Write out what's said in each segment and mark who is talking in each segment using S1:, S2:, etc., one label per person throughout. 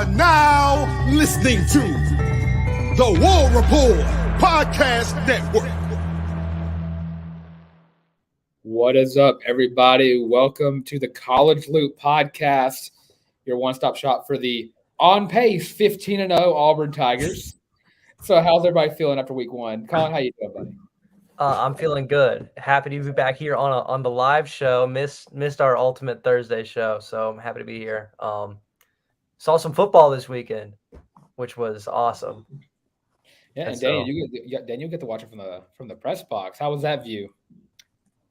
S1: are now listening to the War Report Podcast Network.
S2: What is up, everybody? Welcome to the College Loop Podcast, your one-stop shop for the on-pace 15-0 Auburn Tigers. So how's everybody feeling after week one? Colin, how you doing, buddy?
S3: I'm feeling good. Happy to be back here on the live show. Missed our Ultimate Thursday show, so I'm happy to be here. Saw some football this weekend, which was awesome.
S2: Yeah, and Daniel, you get to watch it from the press box. How was that view?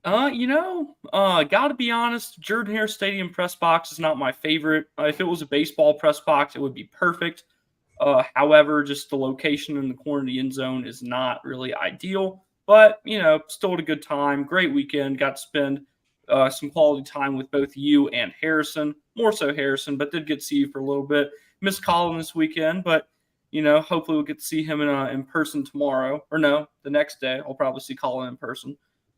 S4: Gotta be honest, Jordan-Hare Stadium press box is not my favorite. If it was a baseball press box, it would be perfect. However, just the location in the corner of the end zone is not really ideal. But, still had a good time. Great weekend. Got to spend some quality time with both you and Harrison. More so Harrison, but did get to see you for a little bit. Missed Colin this weekend, but, hopefully we'll get to see him in person tomorrow. Or no, the next day. I'll probably see Colin in person.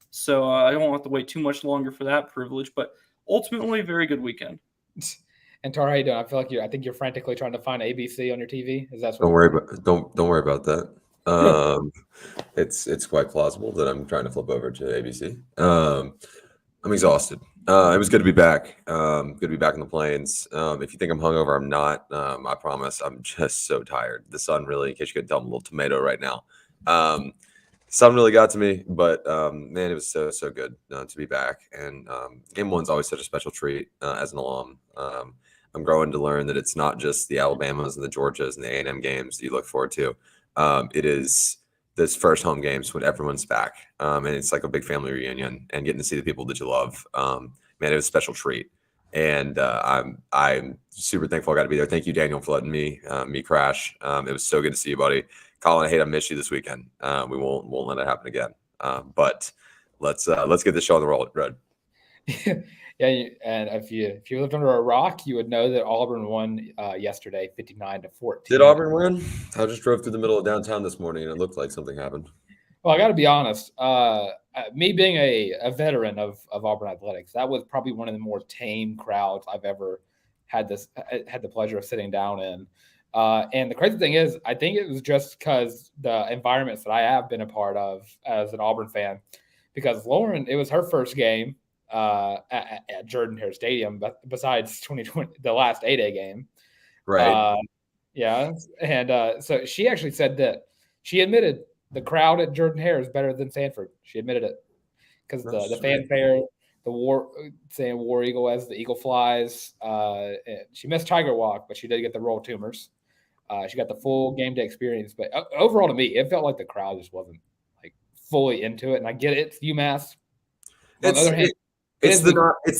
S4: So I don't have to wait too much longer for that privilege. But ultimately, very good weekend.
S2: And Tarr, how you doing? I think you're frantically trying to find ABC on your TV. Is that what?
S5: Don't worry about that. It's quite plausible that I'm trying to flip over to ABC. I'm exhausted. It was good to be back. Good to be back in the plains. If you think I'm hungover, I'm not. I promise. I'm just so tired. The sun really, in case you couldn't tell, I'm a little tomato right now. Sun really got to me, but man, it was so good to be back. And game one's always such a special treat as an alum. I'm growing to learn that it's not just the Alabamas and the Georgias and the A&M games that you look forward to. It is this first home games when everyone's back, and it's like a big family reunion and getting to see the people that you love. Man, it was a special treat, and I'm super thankful I got to be there. Thank you, Daniel, for letting me crash. It was so good to see you, buddy. Colin, I missed you this weekend. We won't let it happen again. But let's get this show on the road.
S2: Yeah, and if you lived under a rock, you would know that Auburn won yesterday, 59-14.
S5: Did Auburn win? I just drove through the middle of downtown this morning, and it looked like something happened.
S2: Well, I got to be honest. Me being a veteran of Auburn athletics, that was probably one of the more tame crowds I've ever had the pleasure of sitting down in. And the crazy thing is, I think it was just because the environments that I have been a part of as an Auburn fan, because Lauren, it was her first game at Jordan-Hare Stadium, but besides 2020, the last 8A game.
S5: Right.
S2: Yeah. And so she actually said that she admitted the crowd at Jordan-Hare is better than Sanford. She admitted it because the fanfare, the War Eagle as the eagle flies. She missed Tiger Walk, but she did get the Royal Tumors. She got the full game day experience. But overall, to me, it felt like the crowd just wasn't like fully into it. And I get it. It's UMass. On the other hand, it's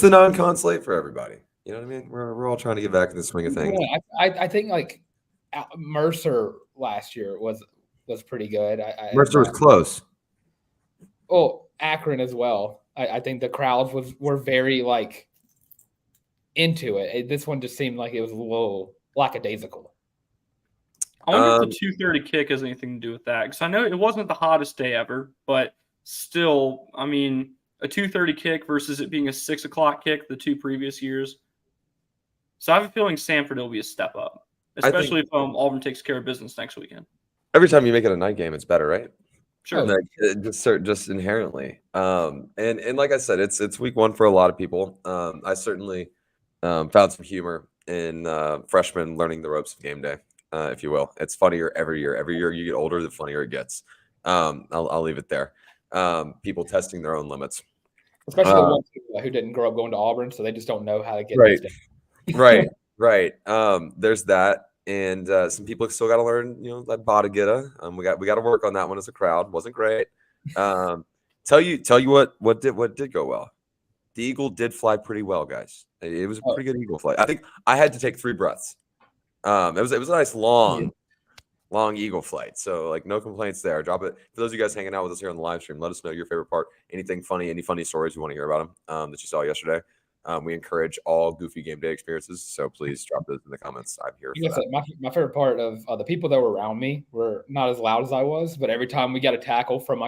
S2: the non-con slate for everybody. You know what I mean? We're all trying to get back in the swing of things. I think like Mercer last year was pretty good.
S5: Mercer was close.
S2: Oh, Akron as well. I think the crowds were very like into it. This one just seemed like it was a little lackadaisical.
S4: I wonder if the 2:30 kick has anything to do with that, because I know it wasn't the hottest day ever, but still, I mean, a 2:30 kick versus it being a 6 o'clock kick the two previous years. So I have a feeling Sanford will be a step up, especially if Auburn takes care of business next weekend.
S5: Every time you make it a night game, it's better, right?
S4: Sure.
S5: Like, just inherently. And like I said, it's week one for a lot of people. I certainly found some humor in freshmen learning the ropes of game day, if you will. It's funnier every year. Every year you get older, the funnier it gets. I'll leave it there. People testing their own limits.
S2: Especially the ones who didn't grow up going to Auburn, so they just don't know how to get
S5: right.
S2: Right.
S5: Right. There's that. And some people still got to learn, that Botagita. We got to work on that one as a crowd. Wasn't great. Tell you what did go well. The eagle did fly pretty well, guys. It was a pretty good eagle flight. I think I had to take 3 breaths. It was a nice long eagle flight. So like no complaints there. Drop it. For those of you guys hanging out with us here on the live stream, let us know your favorite part. Anything funny, any funny stories you want to hear about them that you saw yesterday. We encourage all goofy game day experiences, so please drop those in the comments. I'm here for that.
S2: My favorite part of the people that were around me were not as loud as I was, but every time we got a tackle from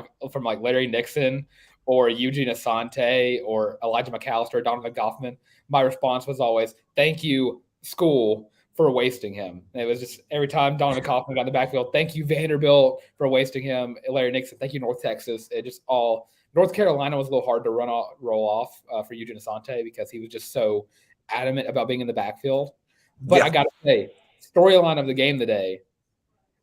S2: Larry Nixon or Eugene Asante or Elijah McAllister or Donovan Goffman, my response was always, "Thank you, school, for wasting him. And it was just every time Donovan Kaufman got in the backfield, thank you, Vanderbilt, for wasting him. Larry Nixon, thank you, North Texas. It just all – North Carolina was a little hard to roll off for Eugene Asante because he was just so adamant about being in the backfield. But I got to say, storyline of the game today,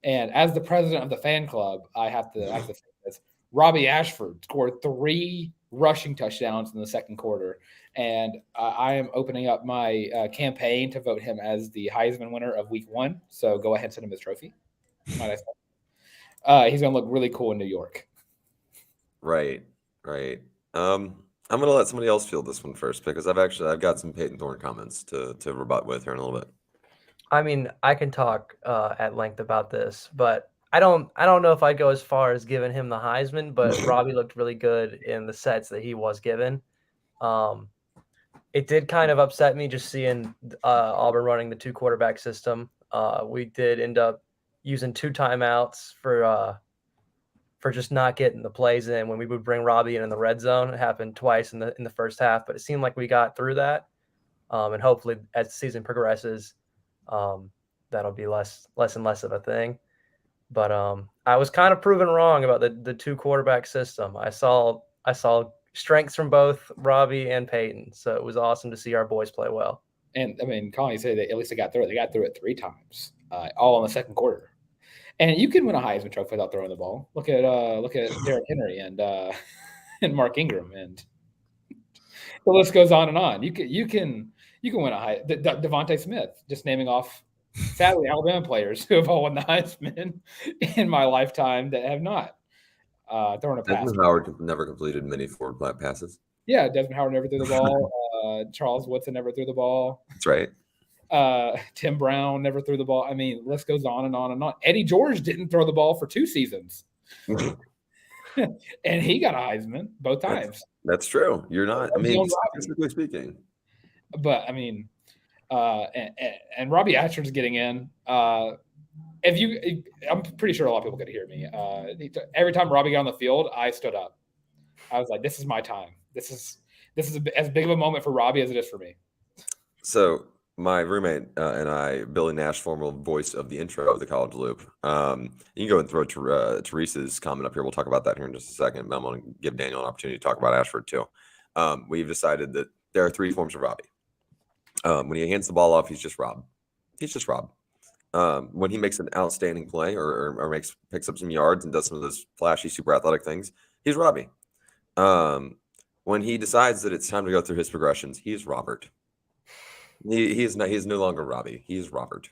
S2: and as the president of the fan club, I have to say this. Robbie Ashford scored 3 rushing touchdowns in the second quarter. And I am opening up my campaign to vote him as the Heisman winner of week 1. So go ahead and send him his trophy. He's going to look really cool in New York.
S5: Right. I'm going to let somebody else field this one first because I've got some Peyton Thorne comments to rebut with here in a little bit.
S3: I mean, I can talk at length about this, but I don't know if I'd go as far as giving him the Heisman, but Robbie looked really good in the sets that he was given. It did kind of upset me just seeing Auburn running the 2 quarterback system. We did end up using 2 timeouts for just not getting the plays in when we would bring Robbie in the red zone. It happened twice in the first half, but it seemed like we got through that. And hopefully as the season progresses, that'll be less and less of a thing. But I was kind of proven wrong about the 2 quarterback system. I saw strengths from both Robbie and Peyton, so it was awesome to see our boys play well.
S2: And I mean, Colin, you said that at least they got through it. They got through it 3 times, all in the second quarter. And you can win a Heisman Trophy without throwing the ball. Look at Derrick Henry and Mark Ingram, and the list goes on and on. You can win a Heisman. Devontae Smith, just naming off, sadly, Alabama players who have all won the Heisman in my lifetime that have not thrown a pass.
S5: Desmond Howard never completed many forward flat passes.
S2: Yeah, Desmond Howard never threw the ball. Charles Woodson never threw the ball.
S5: That's right.
S2: Tim Brown never threw the ball. I mean, the list goes on and on and on. Eddie George didn't throw the ball for 2 seasons. And he got a Heisman both times.
S5: That's true. You're not. I mean, statistically speaking.
S2: But I mean, and Robbie Ashford's getting in. I'm pretty sure a lot of people could hear me. Every time Robbie got on the field, I stood up. I was like, "This is my time. This is as big of a moment for Robbie as it is for me."
S5: So my roommate and I, Billy Nash, former voice of the intro of the College Loop. You can go and throw Teresa's comment up here. We'll talk about that here in just a second. But I'm going to give Daniel an opportunity to talk about Ashford too. We've decided that there are 3 forms of Robbie. When he hands the ball off, he's just Rob. He's just Rob. When he makes an outstanding play or picks up some yards and does some of those flashy, super athletic things, he's Robbie. When he decides that it's time to go through his progressions, he's Robert. He is no longer Robbie. He is Robert.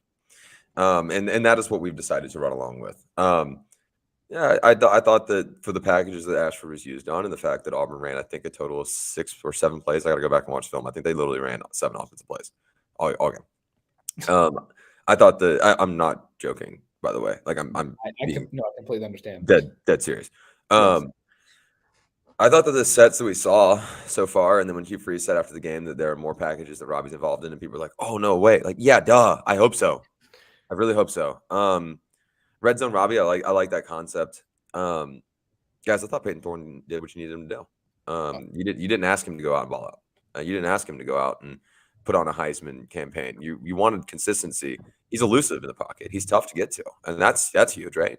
S5: And that is what we've decided to run along with. Yeah, I thought that for the packages that Ashford was used on and the fact that Auburn ran, I think, a total of 6 or 7 plays. I got to go back and watch film. I think they literally ran 7 offensive plays all game. I thought that I'm not joking, by the way. Like I
S2: completely understand.
S5: Dead serious. I thought that the sets that we saw so far, and then when Hugh Freeze said after the game that there are more packages that Robbie's involved in, and people were like, "Oh no, wait!" Like, yeah, duh. I hope so. I really hope so. Red Zone Robbie, I like that concept. Guys, I thought Peyton Thorne did what you needed him to do. You didn't ask him to go out and ball out. You didn't ask him to go out and put on a Heisman campaign. You wanted consistency. He's elusive in the pocket. He's tough to get to, and that's huge, right?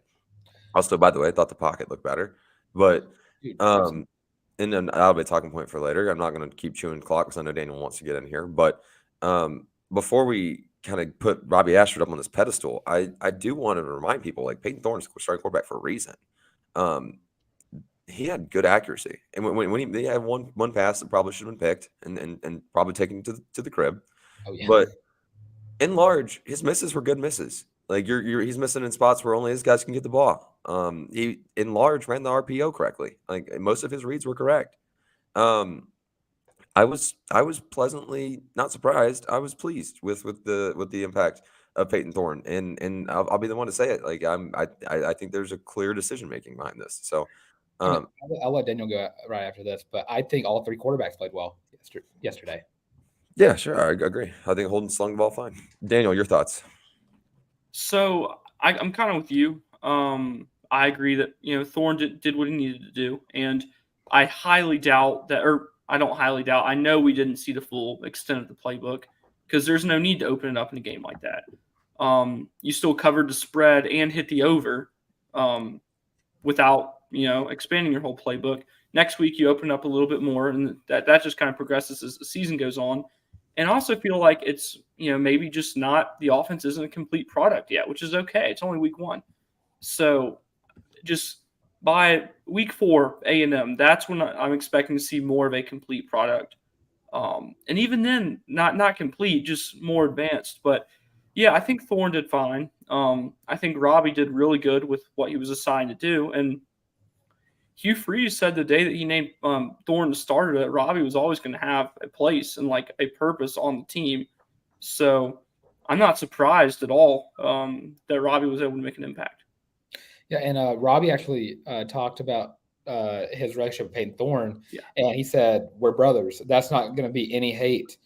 S5: Also, by the way, I thought the pocket looked better, but and then I'll be a talking point for later. I'm not going to keep chewing clock because I know Daniel wants to get in here, but before we kind of put Robbie Ashford up on this pedestal, I do want to remind people, like, Peyton Thorne's starting quarterback for a reason. He had good accuracy, and when he had one pass that probably should have been picked and probably taken to the crib.
S2: Oh, yeah.
S5: But in large, his misses were good misses. Like he's missing in spots where only his guys can get the ball. He in large ran the RPO correctly. Like most of his reads were correct. I was pleasantly not surprised. I was pleased with the impact of Peyton Thorne, and I'll be the one to say it. Like I think there's a clear decision making behind this. So
S2: I'll let Daniel go right after this, but I think all 3 quarterbacks played well yesterday.
S5: Yeah, sure, I agree. I think Holden slung the ball fine. Daniel, your thoughts?
S4: So I'm kind of with you. I agree that Thorne did what he needed to do, and I highly doubt that, or I don't highly doubt. I know we didn't see the full extent of the playbook because there's no need to open it up in a game like that. You still covered the spread and hit the over without, expanding your whole playbook. Next week, you open up a little bit more, and that just kind of progresses as the season goes on. And I also feel like it's, maybe just not – the offense isn't a complete product yet, which is okay. It's only week 1. So just by week 4, A&M, that's when I'm expecting to see more of a complete product. And even then, not complete, just more advanced. But, yeah, I think Thorne did fine. I think Robbie did really good with what he was assigned to do. And Hugh Freeze said the day that he named Thorne the starter that Robbie was always going to have a place and like a purpose on the team. So I'm not surprised at all that Robbie was able to make an impact.
S2: Yeah, and Robbie actually talked about his relationship with Peyton Thorne, and he said, we're brothers. That's not going to be any hate.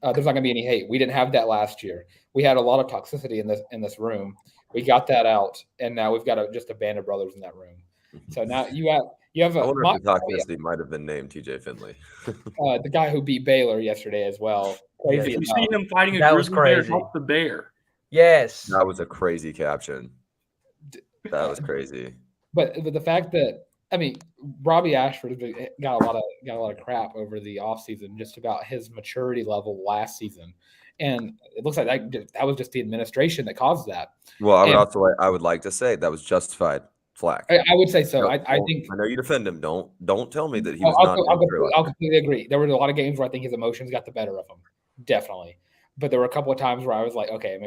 S2: There's not going to be any hate. We didn't have that last year. We had a lot of toxicity in this room. We got that out, and now we've got just a band of brothers in that room. So now you have a.
S5: I wonder if the toxicity might have been named TJ Finley.
S2: The guy who beat Baylor yesterday as well. Crazy.
S4: You see him fighting a
S3: That was
S4: grizzly bear,
S3: crazy.
S4: help the bear.
S3: Yes.
S5: That was a crazy caption. That was crazy.
S2: But the fact that Robbie Ashford got a lot of crap over the offseason just about his maturity level last season. And it looks like that was just the administration that caused that.
S5: Well, I would like to say that was justified flack.
S2: I would say so. I think
S5: I know you defend him. Don't tell me that he was
S2: I'll completely agree. There were a lot of games where I think his emotions got the better of him, definitely. But there were a couple of times where I was like, okay,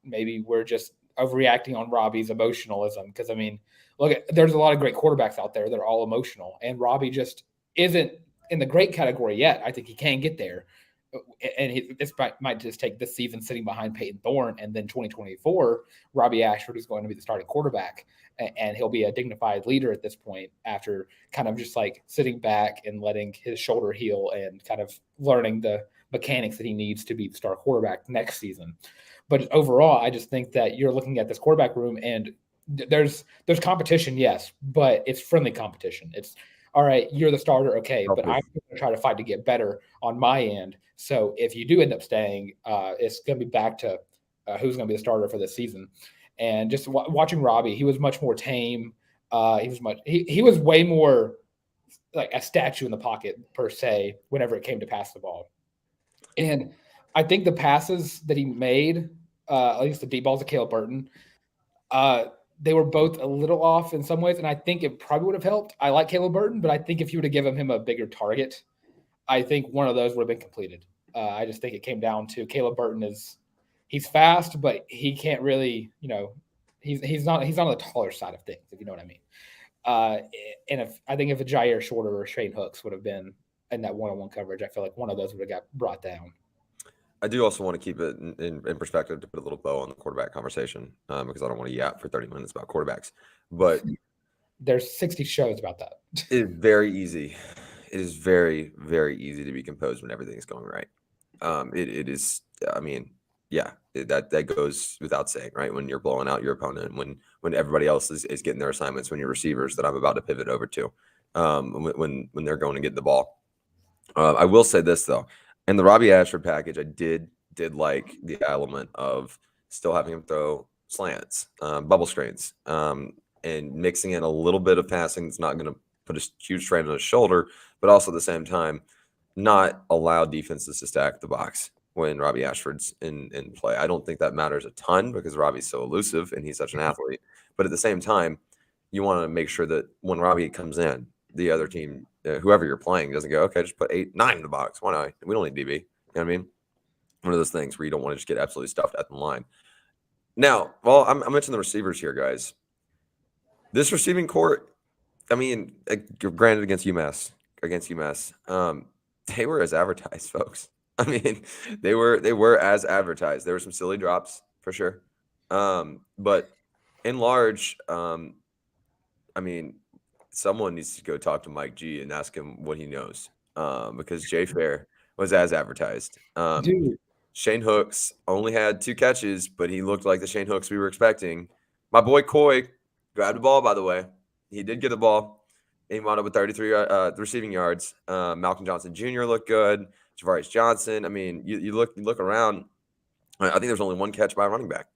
S2: maybe we're just overreacting on Robbie's emotionalism. Because look, there's a lot of great quarterbacks out there that are all emotional, and Robbie just isn't in the great category yet. I think he can get there, and this might just take this season sitting behind Peyton Thorne, and then 2024, Robbie Ashford is going to be the starting quarterback, and he'll be a dignified leader at this point after kind of just like sitting back and letting his shoulder heal and kind of learning the mechanics that he needs to be the star quarterback next season. But overall, I just think that you're looking at this quarterback room, and there's competition, yes, but it's friendly competition. It's all right, you're the starter, okay, but I'm going to try to fight to get better on my end. So if you do end up staying, it's going to be back to who's going to be the starter for this season. And just watching Robbie, he was much more tame. He was way more like a statue in the pocket per se whenever it came to pass the ball. And I think the passes that he made, at least the deep balls to Caleb Burton, they were both a little off in some ways, and I think it probably would have helped. I like Caleb Burton, but I think if you would have given him a bigger target, I think one of those would have been completed. I just think it came down to Caleb Burton he's fast, but he can't really, he's not on the taller side of things, if you know what I mean. And if a Jair Shorter or Shane Hooks would have been in that one-on-one coverage, I feel like one of those would have got brought down.
S5: I do also want to keep it in perspective to put a little bow on the quarterback conversation because I don't want to yap for 30 minutes about quarterbacks. But
S2: there's 60 shows about that.
S5: It is very easy. It is very, very easy to be composed when everything's going right. It is. That goes without saying, right? When you're blowing out your opponent, when everybody else is getting their assignments, when your receivers that I'm about to pivot over to, when they're going to get the ball. I will say this though. In the Robbie Ashford package, I did like the element of still having him throw slants, bubble screens, and mixing in a little bit of passing that's not going to put a huge strain on his shoulder, but also at the same time, not allow defenses to stack the box when Robbie Ashford's in play. I don't think that matters a ton because Robbie's so elusive and he's such an athlete. But at the same time, you want to make sure that when Robbie comes in, the other team, whoever you're playing, doesn't go, okay, just put 8, 9 in the box. Why not? We don't need DB. You know what I mean? One of those things where you don't want to just get absolutely stuffed at the line. Now, well, I mentioned the receivers here, guys. This receiving court, granted against UMass, they were as advertised, folks. They were as advertised. There were some silly drops for sure. But in large, someone needs to go talk to Mike G and ask him what he knows. Because Jay Fair was as advertised.
S2: Dude.
S5: Shane Hooks only had 2 catches, but he looked like the Shane Hooks we were expecting. My boy Coy grabbed the ball, by the way. He did get the ball. He wound up with 33 receiving yards. Malcolm Johnson Jr. looked good. Javarius Johnson. I mean, you look around. I think there's only one catch by a running back,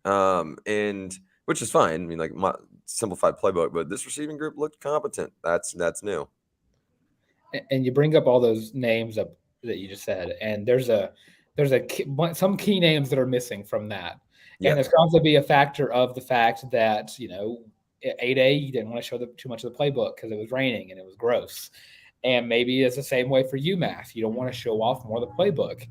S5: and which is fine. I mean, like my simplified playbook, but this receiving group looked competent. That's new.
S2: And you bring up all those names up that you just said, and there's some key names that are missing from that.
S5: Yeah.
S2: And it's going to be a factor of the fact that, at 8A, you didn't want to show too much of the playbook because it was raining and it was gross. And maybe it's the same way for UMass. You don't want to show off more of the playbook.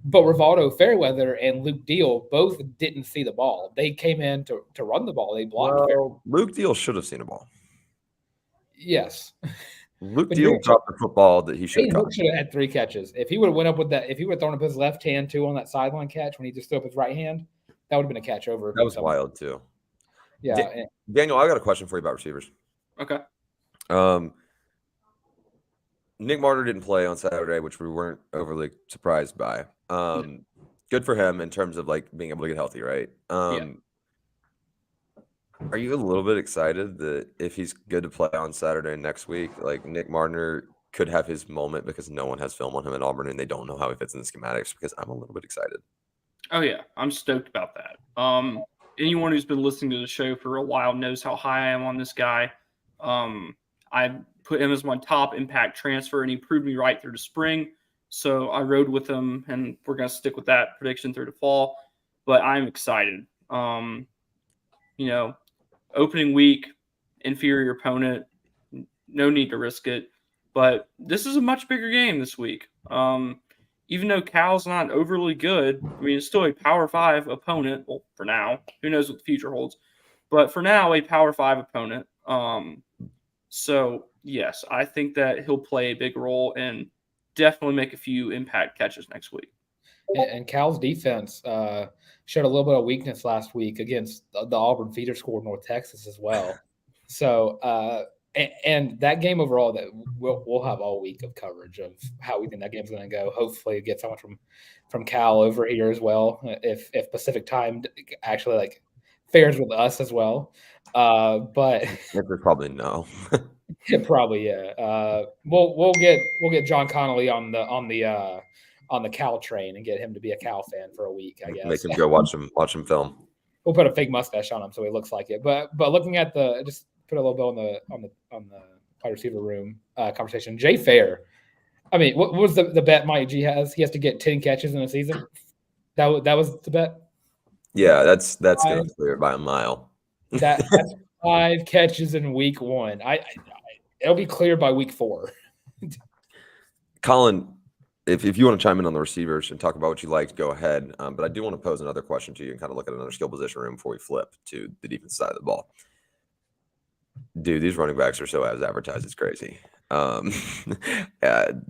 S2: But Rivaldo Fairweather and Luke Deal both didn't see the ball. They came in to run the ball. They blocked.
S5: Well, Luke Deal should have seen a ball.
S2: Yes.
S5: Luke Deal dropped the football that he should have caught.
S2: Should have had 3 catches. If he would have went up with that, if he would have thrown up his left hand too on that sideline catch when he just threw up his right hand, that would have been a catch over.
S5: That was wild too.
S2: Yeah.
S5: Daniel, I got a question for you about receivers.
S4: Okay.
S5: Nick Martyr didn't play on Saturday, which we weren't overly surprised by. Good for him in terms of like being able to get healthy, right? Are you a little bit excited that if he's good to play on Saturday next week, like Nick Martyr could have his moment because no one has film on him at Auburn and they don't know how he fits in the schematics? Because I'm a little bit excited.
S4: Oh yeah, I'm stoked about that. Anyone who's been listening to the show for a while knows how high I am on this guy. I put him as my top impact transfer, and he proved me right through the spring. So I rode with him, and we're going to stick with that prediction through the fall. But I'm excited. Opening week, inferior opponent, no need to risk it. But this is a much bigger game this week. Even though Cal's not overly good, I mean, it's still a Power 5 opponent. Well, for now. Who knows what the future holds. But for now, a Power 5 opponent. So, yes, I think that he'll play a big role and definitely make a few impact catches next week.
S2: And Cal's defense showed a little bit of weakness last week against the Auburn feeder school, North Texas, as well. So, and that game overall, that we'll have all week of coverage of how we think that game's going to go. Hopefully, get someone from Cal over here as well, if Pacific time actually like fares with us as well. But
S5: probably no.
S2: Probably, yeah. We'll get John Connolly on the Cal train and get him to be a Cal fan for a week, I guess.
S5: Make him go watch him film.
S2: We'll put a fake mustache on him so he looks like it. But looking at just put a little bit on the wide receiver room conversation. Jay Fair. I mean, what was the bet Mike G has? He has to get 10 catches in a season. That was the bet.
S5: Yeah, that's going to clear it by a mile.
S2: That's 5 catches in week 1. It'll be cleared by week 4.
S5: Colin, if you want to chime in on the receivers and talk about what you liked, go ahead. But I do want to pose another question to you and kind of look at another skill position room before we flip to the defense side of the ball. Dude, these running backs are so as advertised. It's crazy.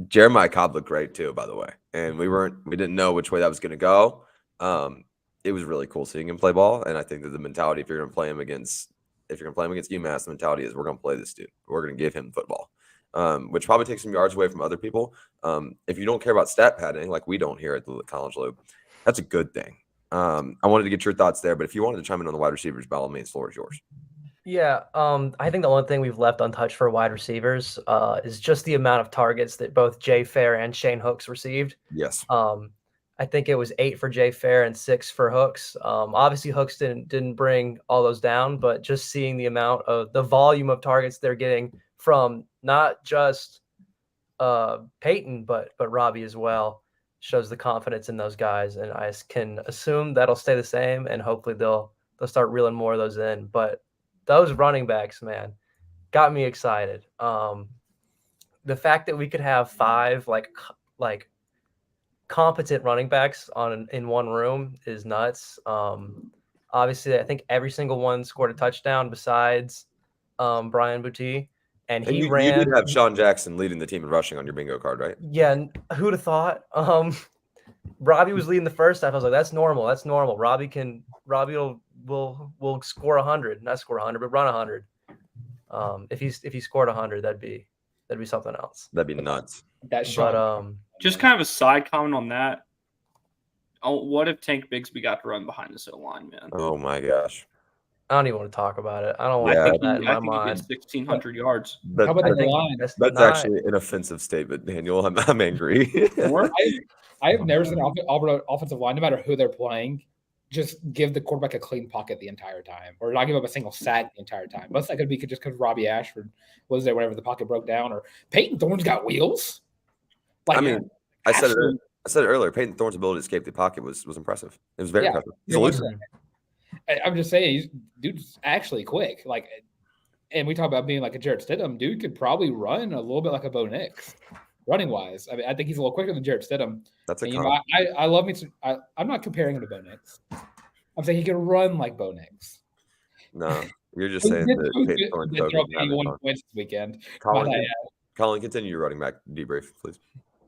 S5: Jeremiah Cobb looked great too, by the way. And we didn't know which way that was going to go. It was really cool seeing him play ball. And I think that the mentality, if you're going to play him against UMass, the mentality is we're going to play this dude. We're going to give him football, which probably takes some yards away from other people. If you don't care about stat padding, like we don't here at the College Loop, that's a good thing. I wanted to get your thoughts there, but if you wanted to chime in on the wide receivers, by all means, floor is yours.
S3: Yeah, I think the only thing we've left untouched for wide receivers is just the amount of targets that both Jay Fair and Shane Hooks received.
S5: Yes.
S3: I think it was 8 for Jay Fair and 6 for Hooks. Obviously, Hooks didn't bring all those down, but just seeing the volume of targets they're getting from not just Peyton, but Robbie as well, shows the confidence in those guys. And I can assume that'll stay the same, and hopefully they'll start reeling more of those in. But those running backs, man, got me excited. The fact that we could have 5 like competent running backs in one room is nuts. Obviously, I think every single one scored a touchdown besides Brian Boutte, and
S5: you did have Sean Jackson leading the team in rushing on your bingo card, right?
S3: Yeah, who'd have thought? Robbie was leading the first half. I was like, that's normal. That's normal. Robbie will score 100, not score 100, but run 100. If he scored 100, that'd be something else.
S5: That'd be nuts.
S4: Just kind of a side comment on that. Oh, what if Tank Bigsby got to run behind this O-line, man?
S5: Oh my gosh.
S3: I don't even want to talk about it. I don't want
S5: Yeah.
S3: to
S4: I
S3: put
S4: think
S3: that in
S4: he,
S3: my
S4: I think he
S3: mind.
S4: gets 1,600 yards.
S5: That,
S2: How about
S3: I
S2: the
S3: think
S2: line?
S3: that's
S5: that's
S3: not.
S5: actually an offensive statement, Daniel. I'm angry.
S2: I have never seen an Auburn offensive line, no matter who they're playing, just give the quarterback a clean pocket the entire time, or not give up a single sack the entire time. Most that could be just because Robbie Ashford was there whenever the pocket broke down, or Peyton Thorne's got wheels.
S5: I mean, I said it
S2: absolute-
S5: earlier. Peyton Thorne's ability to escape the pocket was impressive. It was very
S2: Yeah,
S5: impressive. He's a
S2: very much
S5: loser.
S2: I'm just saying, dude's actually quick. Like, and we talk about being like a Jarrett Stidham. Dude could probably run a little bit like a Bo Nix, running wise. I mean, I think he's a little quicker than Jarrett Stidham.
S5: That's a
S2: And,
S5: con.
S2: I love me. I'm not comparing him to Bo Nix. I'm saying he can run like Bo Nix.
S5: No, you're just saying that Peyton
S2: He
S5: Thorne
S2: did
S5: token
S2: throw
S5: is having
S2: 81
S5: fun.
S2: points this weekend.
S5: Colin, continue your running back debrief, please.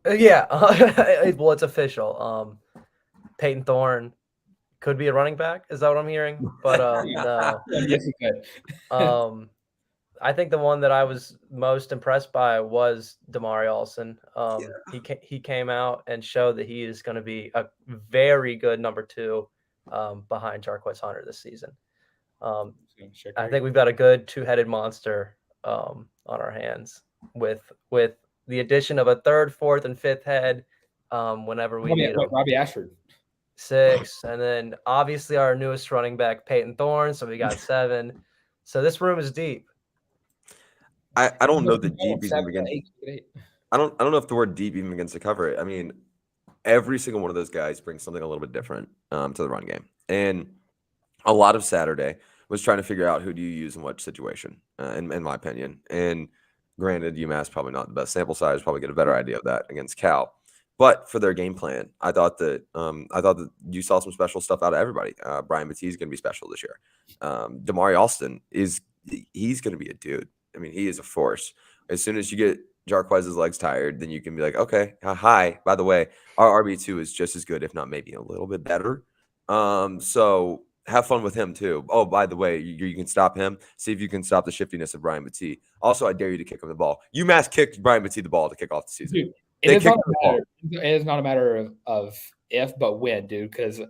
S3: Yeah. Well, it's official. Peyton Thorne could be a running back. Is that what I'm hearing? But no.
S2: Yes, he could.
S3: I think the one that I was most impressed by was Damari Olsen. He came out and showed that he is going to be a very good number 2 behind Jarquez Hunter this season. I think we've got a good two-headed monster on our hands with the addition of a 3rd, 4th, and 5th head whenever we need them.
S2: Robbie Ashford.
S3: 6, and then obviously our newest running back, Peyton Thorne. So we got 7. So this room is deep.
S5: I don't know the deep even begins. I don't know if the word deep even begins to cover it. I mean, every single one of those guys brings something a little bit different to the run game, and a lot of Saturday was trying to figure out who do you use in what situation, in my opinion. And granted, UMass probably not the best sample size, probably get a better idea of that against Cal. But for their game plan, I thought that you saw some special stuff out of everybody. Brian Batiste is going to be special this year. Damari Alston he's going to be a dude. I mean, he is a force. As soon as you get Jarquez's legs tired, then you can be like, okay, hi. By the way, our RB2 is just as good, if not maybe a little bit better. So have fun with him too. Oh, by the way, you can stop him. See if you can stop the shiftiness of Brian Batiste. Also, I dare you to kick him the ball. UMass kicked Brian Batiste the ball to kick off the season.
S2: Dude, it is not a matter of if, but when, dude. Because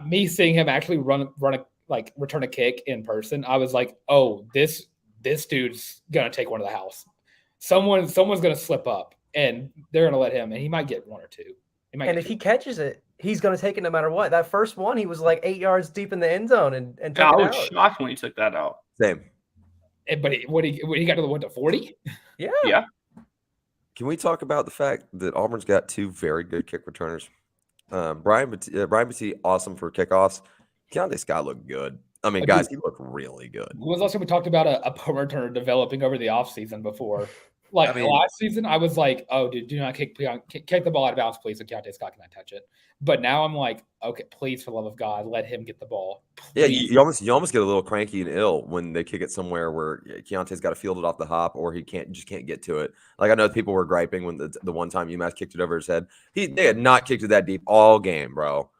S2: me seeing him actually return a kick in person, I was like, oh, this dude's gonna take one to the house. Someone's gonna slip up, and they're gonna let him, and he might get 1 or 2.
S3: And if he catches it, he's gonna take it no matter what. That first one, he was like 8 yards deep in the end zone and took it out.
S4: I was shocked when he took that out.
S5: Same.
S2: But he got to the 40?
S3: Yeah.
S5: Can we talk about the fact that Auburn's got 2 very good kick returners? Brian Batiste, awesome for kickoffs. Keontae Scott looked good. I mean, guys, he looked really good.
S2: When was the last time we talked about a punt returner developing over the offseason before? Last season, I was like, oh, dude, do not kick the ball out of bounds, please, and Keontae Scott cannot touch it. But now I'm like, okay, please, for the love of God, let him get the ball. Please.
S5: Yeah, you almost get a little cranky and ill when they kick it somewhere where Keontae's got to field it off the hop or he can't get to it. Like I know people were griping when the one time UMass kicked it over his head. They had not kicked it that deep all game, bro.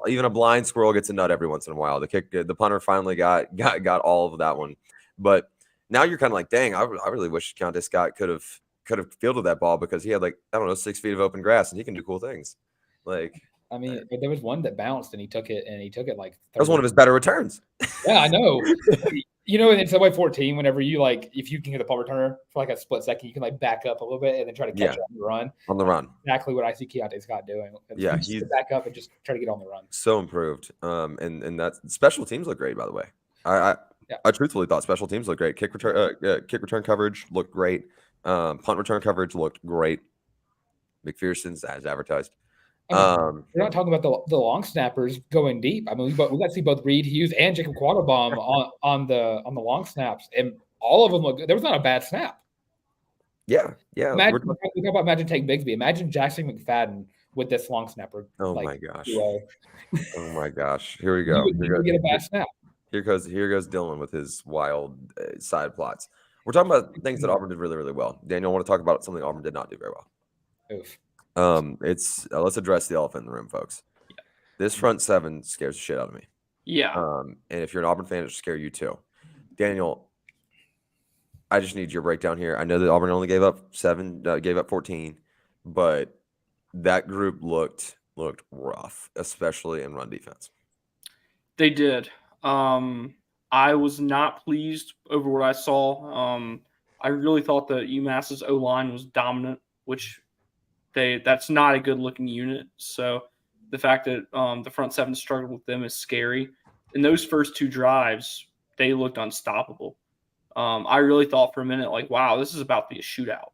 S5: Even a blind squirrel gets a nut every once in a while. The punter finally got all of that one, but now you're kind of like, dang, I really wish Keontae Scott could have fielded that ball because he had 6 feet of open grass and he can do cool things.
S2: I mean, there was one that bounced and he took it like 30.
S5: That was one of his better returns.
S2: Yeah, I know. In Subway 14, whenever you if you can get the punt returner for a split second, you can back up a little bit and then try to catch it on the run.
S5: On the run.
S2: Exactly what I see Keontae Scott doing.
S5: Yeah, he's
S2: back up and just try to get on the run.
S5: So improved. And that special teams look great, by the way. I truthfully thought special teams looked great. Kick return coverage looked great. Punt return coverage looked great. McPherson's as advertised.
S2: We're not talking about the long snappers going deep. I mean, we got to see both Reed Hughes and Jacob Quattlebaum on the long snaps, and all of them look good. There was not a bad snap.
S5: Yeah.
S2: Imagine, we talk about Imagine Take Bigsby. Imagine Jackson McFadden with this long snapper.
S5: Oh my gosh. Oh my gosh. Here we go.
S2: You get a bad snap.
S5: Here goes Dylan with his wild side plots. We're talking about things that Auburn did really, really well. Daniel, I want to talk about something Auburn did not do very well.
S2: Oof.
S5: Let's address the elephant in the room, folks. Yeah. This front 7 scares the shit out of me.
S4: Yeah.
S5: And if you're an Auburn fan, it should scare you too. Daniel, I just need your breakdown here. I know that Auburn only gave up 14, but that group looked rough, especially in run defense.
S4: They did. I was not pleased over what I saw. I really thought that UMass's O-line was dominant, which that's not a good-looking unit. So the fact that the front seven struggled with them is scary. In those first 2 drives, they looked unstoppable. I really thought for a minute, like, wow, this is about to be a shootout.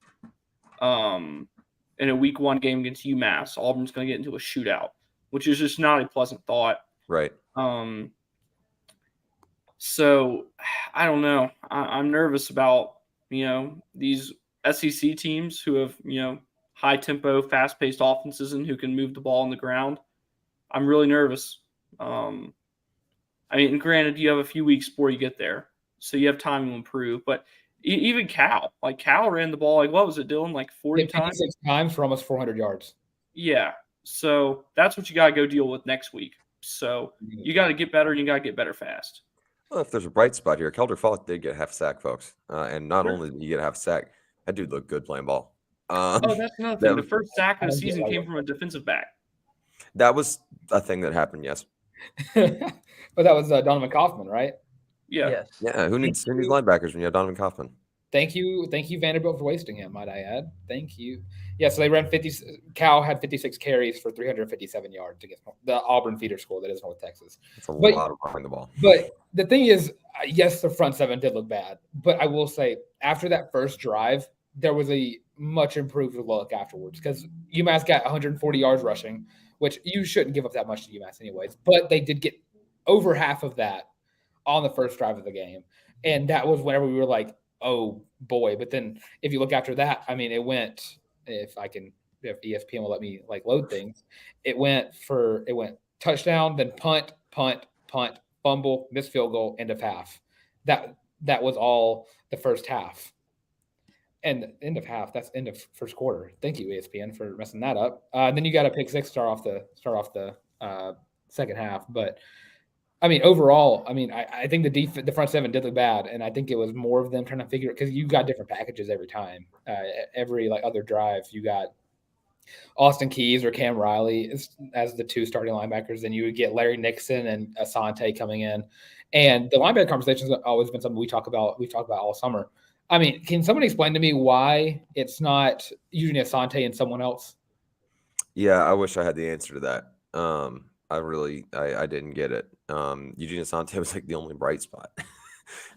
S4: In a week 1 game against UMass, Auburn's going to get into a shootout, which is just not a pleasant thought.
S5: Right.
S4: So I don't know. I'm nervous about, these SEC teams who have, high tempo, fast paced offenses and who can move the ball on the ground. I'm really nervous. I mean, granted, you have a few weeks before you get there, so you have time to improve. But even Cal ran the ball, like, what was it, Dylan? Like 40 times?
S2: 56 times for almost 400 yards.
S4: Yeah. So that's what you got to go deal with next week. So you got to get better, and you got to get better fast.
S5: Well, if there's a bright spot here, Kelder Falk did get half sack, folks. And not only did he get half sack, that dude looked good playing ball.
S4: That's another thing. The first sack of the season came from a defensive back.
S5: That was a thing that happened, yes.
S2: But that was Donovan Kaufman, right?
S4: Yeah.
S3: Yes.
S5: Yeah, who needs linebackers when you have Donovan Kaufman?
S2: Thank you, Vanderbilt, for wasting him, might I add. Thank you. Yeah, so they ran 50. Cal had 56 carries for 357 yards against the Auburn feeder school that is North Texas.
S5: That's a lot of running the ball.
S2: But the thing is, yes, the front seven did look bad. But I will say, after that first drive, there was a much improved look afterwards because UMass got 140 yards rushing, which you shouldn't give up that much to UMass anyways. But they did get over half of that on the first drive of the game. And that was whenever we were like, oh boy. But then if you look after that, I mean, it went, if ESPN will let me like load things, it went touchdown, then punt, fumble, missed field goal, end of half. That was all the first half. And end of half, that's end of first quarter. Thank you, ESPN, for messing that up. Then you got a pick six start off the second half. But I mean, overall, I think the front seven did look bad, and I think it was more of them trying to figure it because you got different packages every time. Every other drive, you got Austin Keys or Cam Riley as the 2 starting linebackers. Then you would get Larry Nixon and Asante coming in, and the linebacker conversation has always been something we've talked about all summer. I mean, can someone explain to me why it's not using Asante and someone else?
S5: Yeah, I wish I had the answer to that. I didn't get it. Eugene Asante was like the only bright spot.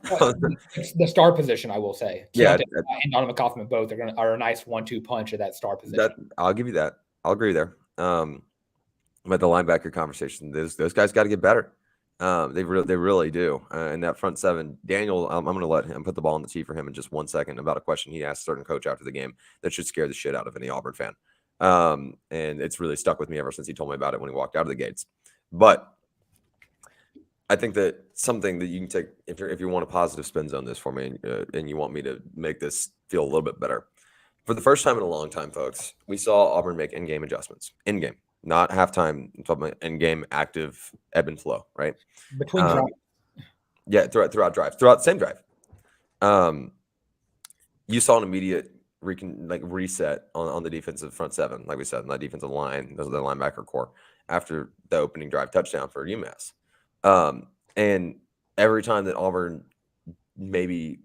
S2: The star position, I will say.
S5: Yeah,
S2: and Donovan Kaufman both are a nice 1-2 punch at that star position.
S5: I'll give you that. I'll agree there. But the linebacker conversation, those guys got to get better. They really do. And that front seven, Daniel, I'm going to let him put the ball on the tee for him in just 1 second about a question he asked a certain coach after the game that should scare the shit out of any Auburn fan. And it's really stuck with me ever since he told me about it when he walked out of the gates. But I think that something that you can take if you want a positive spin zone this for me, and you want me to make this feel a little bit better. For the first time in a long time, folks, we saw Auburn make in-game adjustments. In-game. Not halftime, I'm talking about in-game active ebb and flow, right?
S2: Between drives.
S5: Yeah, throughout the same drive. You saw an immediate reset on the defensive front seven, like we said, on that defensive line, the linebacker core, after the opening drive touchdown for UMass. And every time that Auburn maybe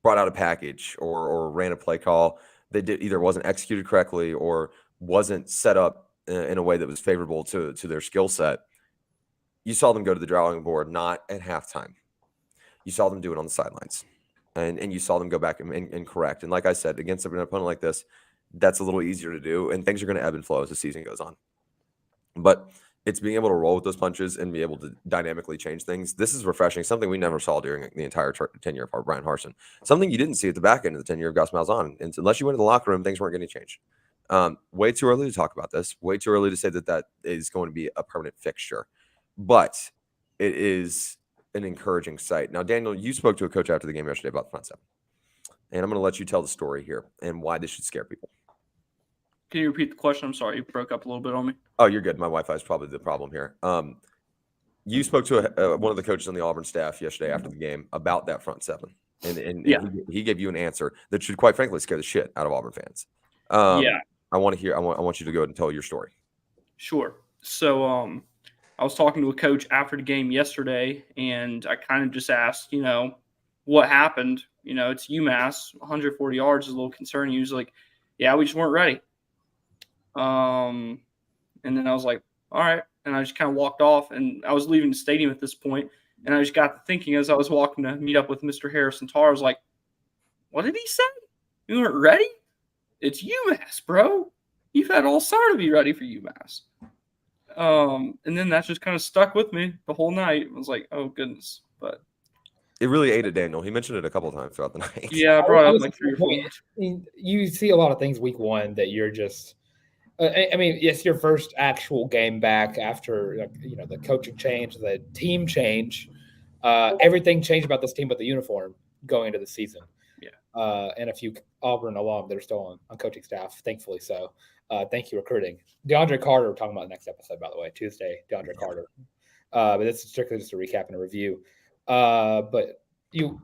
S5: brought out a package or ran a play call that either wasn't executed correctly or wasn't set up in a way that was favorable to their skill set, you saw them go to the drawing board, not at halftime. You saw them do it on the sidelines, and you saw them go back and correct. And like I said, against an opponent like this, that's a little easier to do, and things are going to ebb and flow as the season goes on. But it's being able to roll with those punches and be able to dynamically change things. This is refreshing, something we never saw during the entire tenure of Brian Harsin, something you didn't see at the back end of the tenure of Gus Malzahn. And unless you went to the locker room, things weren't going to change. Way too early to talk about this. Way too early to say that is going to be a permanent fixture. But it is an encouraging sight. Now, Daniel, you spoke to a coach after the game yesterday about the front seven. And I'm going to let you tell the story here and why this should scare people.
S4: Can you repeat the question? I'm sorry, you broke up a little bit on me.
S5: Oh, you're good. My Wi-Fi is probably the problem here. You spoke to one of the coaches on the Auburn staff yesterday after the game about that front seven. And
S4: yeah.
S5: he gave you an answer that should, quite frankly, scare the shit out of Auburn fans. I want to hear. I want you to go ahead and tell your story.
S4: Sure. So I was talking to a coach after the game yesterday, and I kind of just asked, what happened? It's UMass, 140 yards is a little concerning. He was like, yeah, we just weren't ready. And then I was like, all right. And I just kind of walked off, and I was leaving the stadium at this point, and I just got to thinking as I was walking to meet up with Mr. Harris and Tarr, I was like, what did he say? You weren't ready? It's UMass, bro. You've had all summer to be ready for UMass. And then that just kind of stuck with me the whole night. I was like, oh, goodness. But
S5: it really ate at Daniel. He mentioned it a couple of times throughout the night.
S4: Yeah, I brought up like 3 or 4.
S2: You see a lot of things week one that you're just I mean, it's your first actual game back after the coaching change, the team change. Everything changed about this team but the uniform going into the season.
S4: Yeah.
S2: And a few Auburn alum that are still on coaching staff, thankfully so. Thank you, recruiting. DeAndre Carter, we're talking about the next episode, by the way, Tuesday, DeAndre Carter. But this is strictly just a recap and a review. But you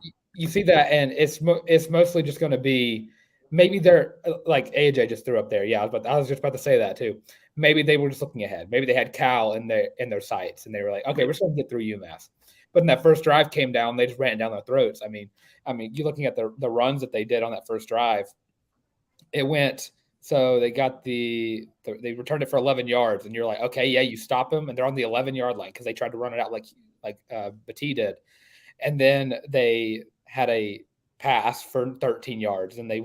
S2: see that, and it's mostly just going to be maybe they're like AJ just threw up there. Yeah, I was just about to say that too. Maybe they were just looking ahead. Maybe they had Cal in their sights, and they were like, okay, we're just going to get through UMass. But when that first drive came down, they just ran it down their throats. I mean, you're looking at the runs that they did on that first drive. It went. So they got they returned it for 11 yards, and you're like, okay, yeah, you stop them, and they're on the 11-yard line because they tried to run it out like Batee did, and then they had a pass for 13 yards, and they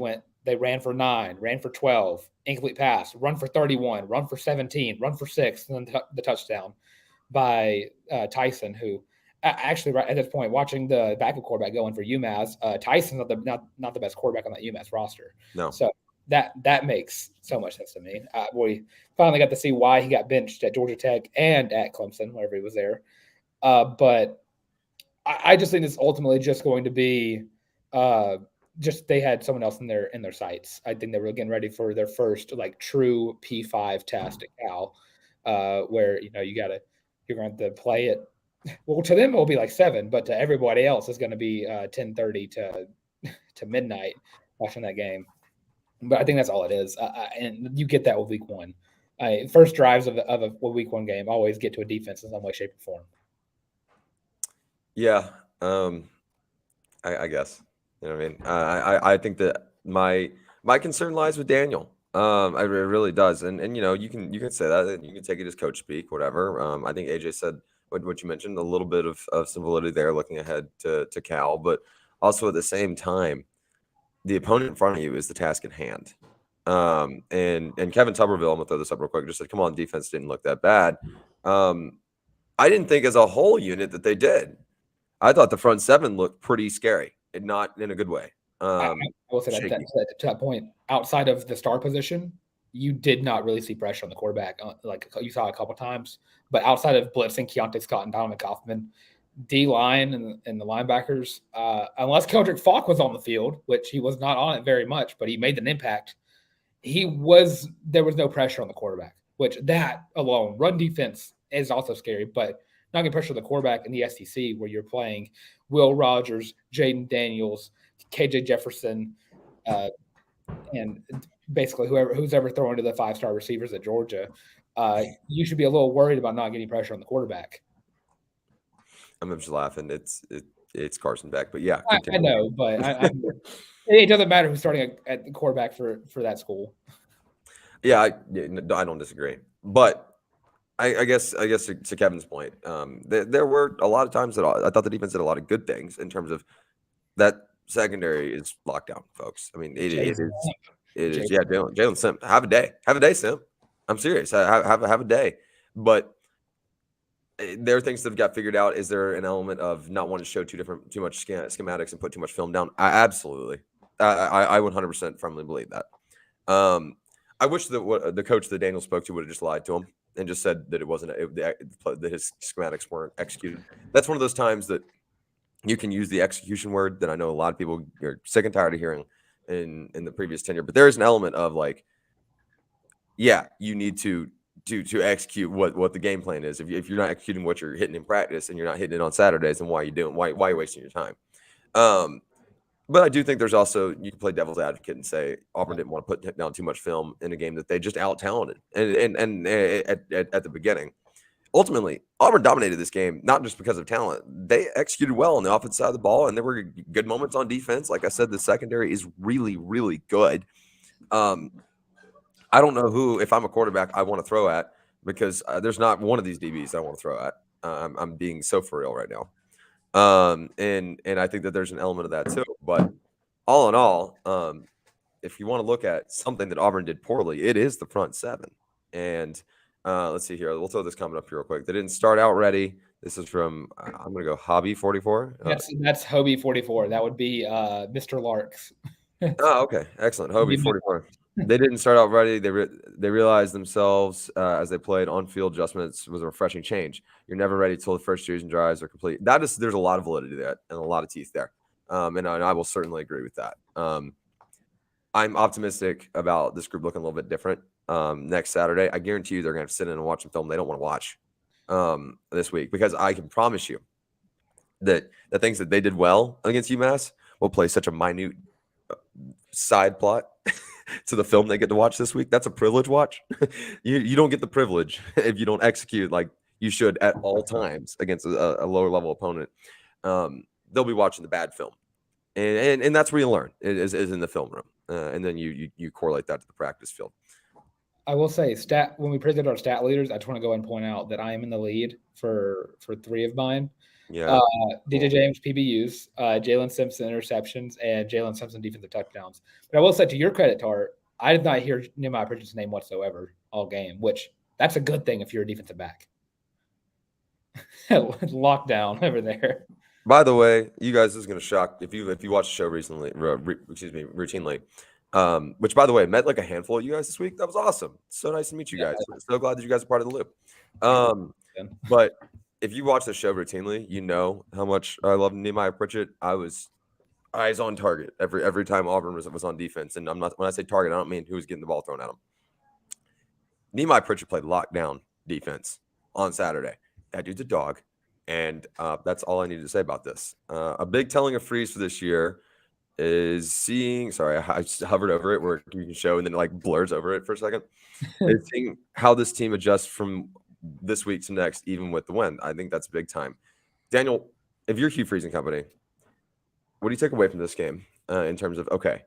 S2: ran for 9, ran for 12, incomplete pass, run for 31, run for 17, run for 6, and then the touchdown by Tyson, who actually right at this point, watching the backup quarterback going for UMass, Tyson's not the best quarterback on that UMass roster.
S5: No.
S2: So that makes so much sense to me. We finally got to see why he got benched at Georgia Tech and at Clemson, wherever he was there. But I just think it's ultimately just going to be just they had someone else in their sights. I think they were getting ready for their first true P5 test at Cal, where you're going to play it. Well, to them it will be 7, but to everybody else it's going to be 10:30 to midnight watching that game. But I think that's all it is, and you get that with week one. First drives of a week one game always get to a defense in some way, shape, or form.
S5: Yeah, I guess you know what I mean. I think that my concern lies with Daniel. It really does, and you can say that, and you can take it as coach speak, whatever. I think AJ said what you mentioned, a little bit of some validity there, looking ahead to Cal, but also at the same time, the opponent in front of you is the task at hand. And Kevin Tuberville, I'm gonna throw this up real quick, just said, come on, defense didn't look that bad. I didn't think as a whole unit that they did. I thought the front seven looked pretty scary, and not in a good way.
S2: I will say that to that point, outside of the star position, you did not really see pressure on the quarterback, like you saw a couple times. But outside of blitzing Keontae Scott and Donovan Kaufman, D-line and the linebackers, unless Keldrick Falk was on the field, which he was not on it very much, but he made an impact. There was no pressure on the quarterback, which that alone, run defense is also scary, but not getting pressure on the quarterback in the SEC where you're playing Will Rogers, Jaden Daniels, KJ Jefferson, and basically who's ever throwing to the 5-star receivers at Georgia, you should be a little worried about not getting pressure on the quarterback.
S5: I'm just laughing. It's Carson Beck, but yeah,
S2: I know, but it doesn't matter who's starting at the quarterback for that school.
S5: Yeah, I don't disagree, but I guess to Kevin's point, there were a lot of times that I thought the defense did a lot of good things in terms of that secondary is locked down, folks. I mean, it is. Yeah, Jaylon Simpson, have a day, Sim. I'm serious. Have a day, but there are things that have got figured out. Is there an element of not wanting to show too much schematics and put too much film down? Absolutely. I 100% firmly believe that. I wish that the coach that Daniel spoke to would have just lied to him and just said that it wasn't that his schematics weren't executed. That's one of those times that you can use the execution word that I know a lot of people are sick and tired of hearing in the previous tenure. But there is an element of you need to execute what the game plan is. If you're not executing what you're hitting in practice and you're not hitting it on Saturdays, then why are you doing? Why are you wasting your time? But I do think there's also, you can play devil's advocate and say Auburn didn't want to put down too much film in a game that they just out talented and at the beginning. ultimately, Auburn dominated this game, not just because of talent. They executed well on the offensive side of the ball, and there were good moments on defense. Like I said, the secondary is really, really good. I don't know who, if I'm a quarterback, I want to throw at, because there's not one of these DBs I want to throw at. I'm being so for real right now. And I think that there's an element of that too. But all in all, if you want to look at something that Auburn did poorly, it is the front seven. And let's see here. We'll throw this comment up here real quick. They didn't start out ready. This is from, I'm going to go Hobby 44.
S2: That's Hobie 44. That would be Mr. Larck's.
S5: Oh, okay. Excellent. Hobie 44. They didn't start out ready. They realized themselves as they played on-field adjustments was a refreshing change. You're never ready till the first series and drives are complete. There's a lot of validity to that and a lot of teeth there. And I will certainly agree with that. I'm optimistic about this group looking a little bit different next Saturday. I guarantee you they're going to sit in and watch some film they don't want to watch this week, because I can promise you that the things that they did well against UMass will play such a minute side plot to the film they get to watch this week. That's a privilege watch. You don't get the privilege if you don't execute like you should at all times against a lower level opponent. They'll be watching the bad film. And that's where you learn is in the film room. And then you correlate that to the practice field.
S2: I will say, when we present our stat leaders, I just want to go and point out that I am in the lead for 3 of mine.
S5: Yeah.
S2: DJ James PBUs, Jaylon Simpson interceptions, and Jaylon Simpson defensive touchdowns. But I will say, to your credit, Tarr, I did not hear Nehemiah Pritchett's name whatsoever all game, which that's a good thing if you're a defensive back. Lockdown over there.
S5: By the way, you guys, this is going to shock if you watched the show routinely. Which, by the way, met like a handful of you guys this week. That was awesome. So nice to meet you guys. So glad that you guys are part of the loop. But if you watch the show routinely, you know how much I love Nehemiah Pritchett. I was eyes on target every time Auburn was on defense. And when I say target, I don't mean who was getting the ball thrown at him. Nehemiah Pritchett played lockdown defense on Saturday. That dude's a dog. And that's all I needed to say about this. A big telling of Freeze for this year is seeing, sorry, I just hovered over it where you can show and then it like blurs over it for a second. It's seeing how this team adjusts from this week to next, even with the win. I think that's big time. Daniel, if you're Hugh Freeze and company, what do you take away from this game in terms of, okay,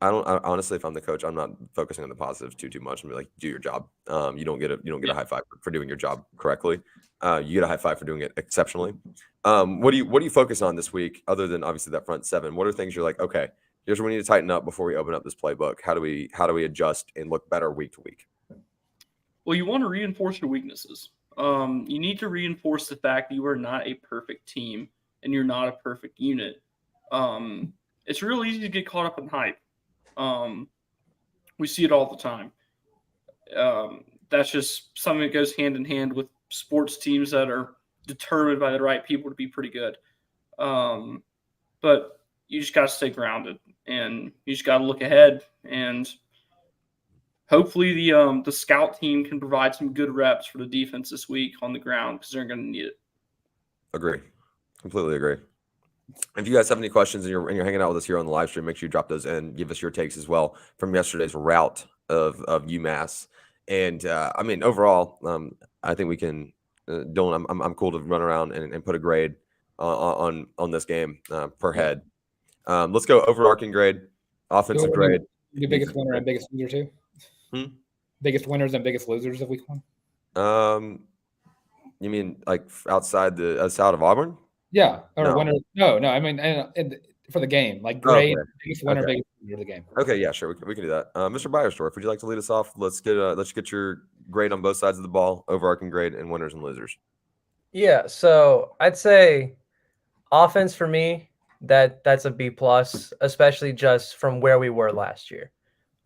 S5: honestly, if I'm the coach, I'm not focusing on the positives too much. I'm like, do your job. You don't get a high five for doing your job correctly. You get a high five for doing it exceptionally. What do you focus on this week, other than obviously that front seven? What are things you're like, okay, here's where we need to tighten up before we open up this playbook? How do we adjust and look better week to week?
S4: Well, you want to reinforce your weaknesses. You need to reinforce the fact that you are not a perfect team and you're not a perfect unit. It's real easy to get caught up in hype. We see it all the time. That's just something that goes hand in hand with sports teams that are determined by the right people to be pretty good. But you just got to stay grounded and you just got to look ahead, and hopefully the scout team can provide some good reps for the defense this week on the ground, because they're going to need it.
S5: Agree. Completely agree. If you guys have any questions and you're hanging out with us here on the live stream, make sure you drop those in. Give us your takes as well from yesterday's rout of UMass. And I mean, overall, I think we can. I'm cool to run around and put a grade on this game per head. Let's go overarching grade, offensive grade.
S2: Your biggest winner and biggest loser too. Biggest winners and biggest losers of week 1.
S5: You mean like outside of Auburn?
S2: Yeah, or
S5: No.
S2: winner. No. I mean, and for the game, like grade, biggest winner, biggest loser of the game.
S5: Okay, yeah, sure, we can do that. Mr. Beyersdorf, would you like to lead us off? Let's get your grade on both sides of the ball, overarching grade, and winners and losers.
S3: Yeah, so I'd say offense for me, that's a B+, especially just from where we were last year.